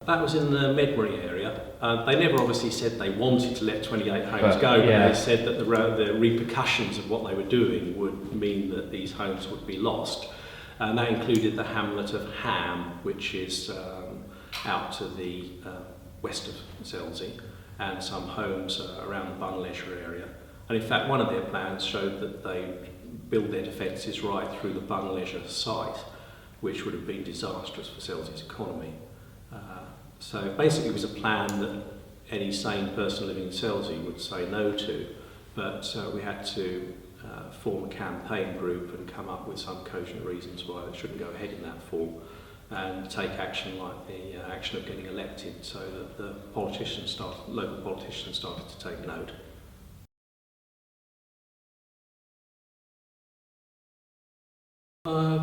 That was in the Medbury area. They never obviously said they wanted to let 28 homes But, go, yeah. but they said that the repercussions of what they were doing would mean that these homes would be lost. And that included the hamlet of Ham, which is out to the west of Selsey, and some homes around the Bun Leisure area. And in fact, one of their plans showed that they build their defences right through the Bun Leisure site, which would have been disastrous for Selsey's economy. So basically it was a plan that any sane person living in Selsey would say no to, but we had to form a campaign group and come up with some cogent reasons why it shouldn't go ahead in that form, and take action like the action of getting elected, so that the local politicians started to take note.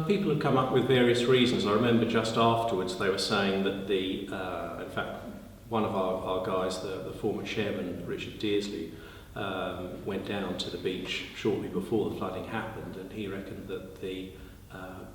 People have come up with various reasons. I remember just afterwards they were saying that in fact, one of our guys, the former chairman, Richard Dearsley, went down to the beach shortly before the flooding happened, and he reckoned that the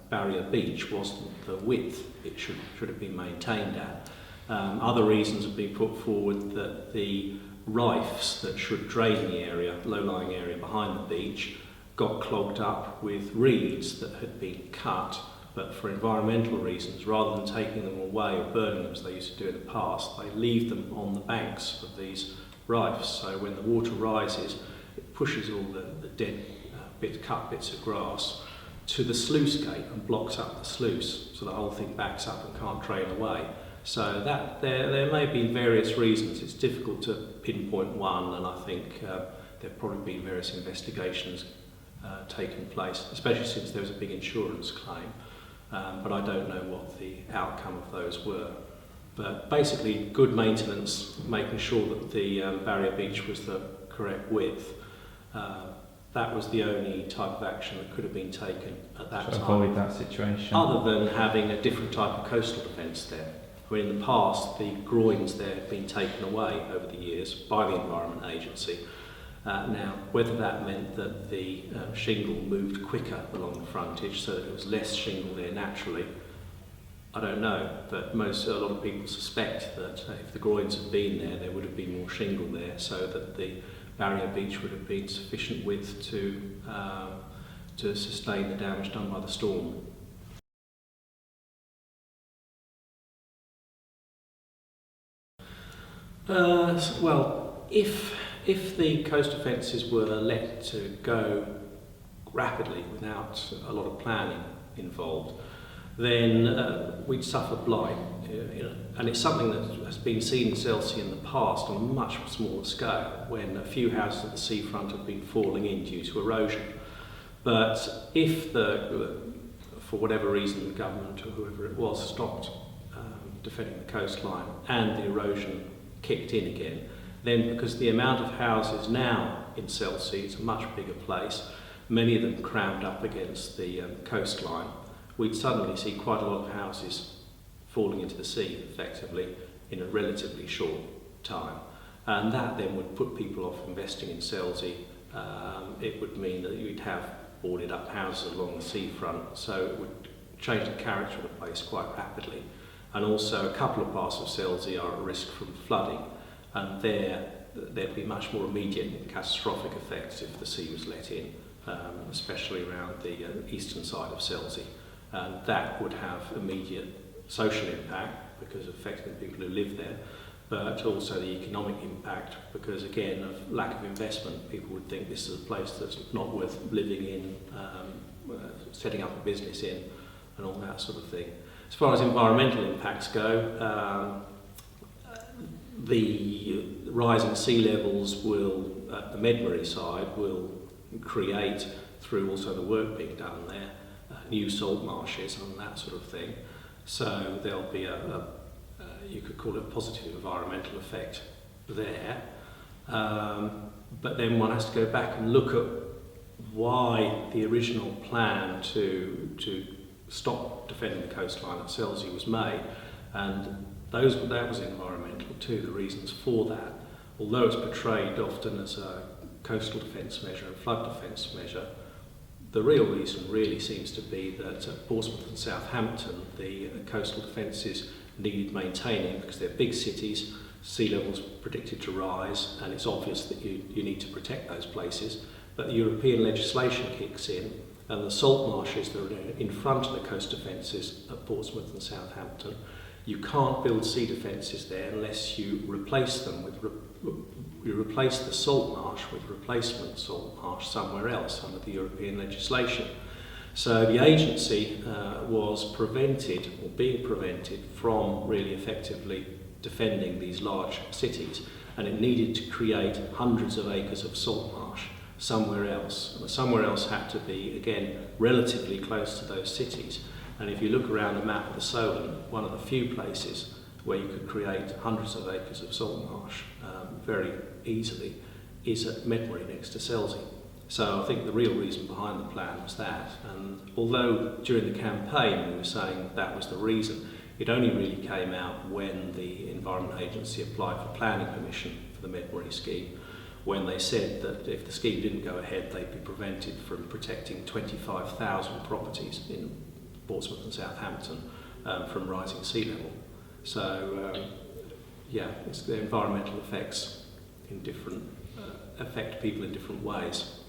barrier beach wasn't the width it should have been maintained at. Other reasons have been put forward that the rifes that should drain the area, low-lying area behind the beach, got clogged up with reeds that had been cut, but for environmental reasons, rather than taking them away or burning them as they used to do in the past, they leave them on the banks of these rifes. So when the water rises, it pushes all the dead cut bits of grass to the sluice gate and blocks up the sluice, so the whole thing backs up and can't drain away. So that there may be various reasons. It's difficult to pinpoint one, and I think there have probably been various investigations taken place, especially since there was a big insurance claim, but I don't know what the outcome of those were. But basically good maintenance, making sure that the barrier beach was the correct width, that was the only type of action that could have been taken at that time. Avoid that situation. Other than having a different type of coastal defence there. I mean, in the past, the groins there have been taken away over the years by the Environment Agency. Now, whether that meant that the shingle moved quicker along the frontage so that there was less shingle there naturally, I don't know, but a lot of people suspect that if the groins had been there would have been more shingle there, so that the barrier beach would have been sufficient width to sustain the damage done by the storm. Well, if the coast defences were let to go rapidly without a lot of planning involved, then we'd suffer blight. And it's something that has been seen in Selsey in the past on a much smaller scale, when a few houses at the seafront have been falling in due to erosion. But if for whatever reason the government or whoever it was stopped defending the coastline and the erosion kicked in again, then because the amount of houses now in Selsey, it's a much bigger place, many of them crammed up against the coastline, we'd suddenly see quite a lot of houses falling into the sea effectively in a relatively short time. And that then would put people off investing in Selsey. It would mean that you'd have boarded up houses along the seafront, so it would change the character of the place quite rapidly. And also a couple of parts of Selsey are at risk from flooding, and there'd be much more immediate and catastrophic effects if the sea was let in, especially around the eastern side of Selsey. And that would have immediate social impact because of affecting the people who live there, but also the economic impact because, again, of lack of investment. People would think this is a place that's not worth living in, setting up a business in, and all that sort of thing. As far as environmental impacts go, the rising sea levels will, at the Medbury side, will create, through also the work being done there, new salt marshes and that sort of thing. So there'll be you could call it a positive environmental effect there. But then one has to go back and look at why the original plan to stop defending the coastline at Selsey was made, and that was environmental too, the reasons for that. Although it's portrayed often as a coastal defence measure and flood defence measure, the real reason really seems to be that at Portsmouth and Southampton the coastal defences needed maintaining because they're big cities, sea levels predicted to rise, and it's obvious that you need to protect those places. But the European legislation kicks in, and the salt marshes that are in front of the coast defences at Portsmouth and Southampton, you can't build sea defences there unless you replace them with you replace the salt marsh with replacement salt marsh somewhere else under the European legislation. So the agency was prevented, or being prevented, from really effectively defending these large cities, and it needed to create hundreds of acres of salt marsh somewhere else. And somewhere else had to be, again, relatively close to those cities. And if you look around the map of the Solent, one of the few places where you could create hundreds of acres of salt marsh very easily is at Medbury next to Selsey. So I think the real reason behind the plan was that. And although during the campaign we were saying that was the reason, it only really came out when the Environment Agency applied for planning permission for the Medbury scheme, when they said that if the scheme didn't go ahead, they'd be prevented from protecting 25,000 properties in Portsmouth and Southampton from rising sea level. So, it's the environmental effects in different affect people in different ways.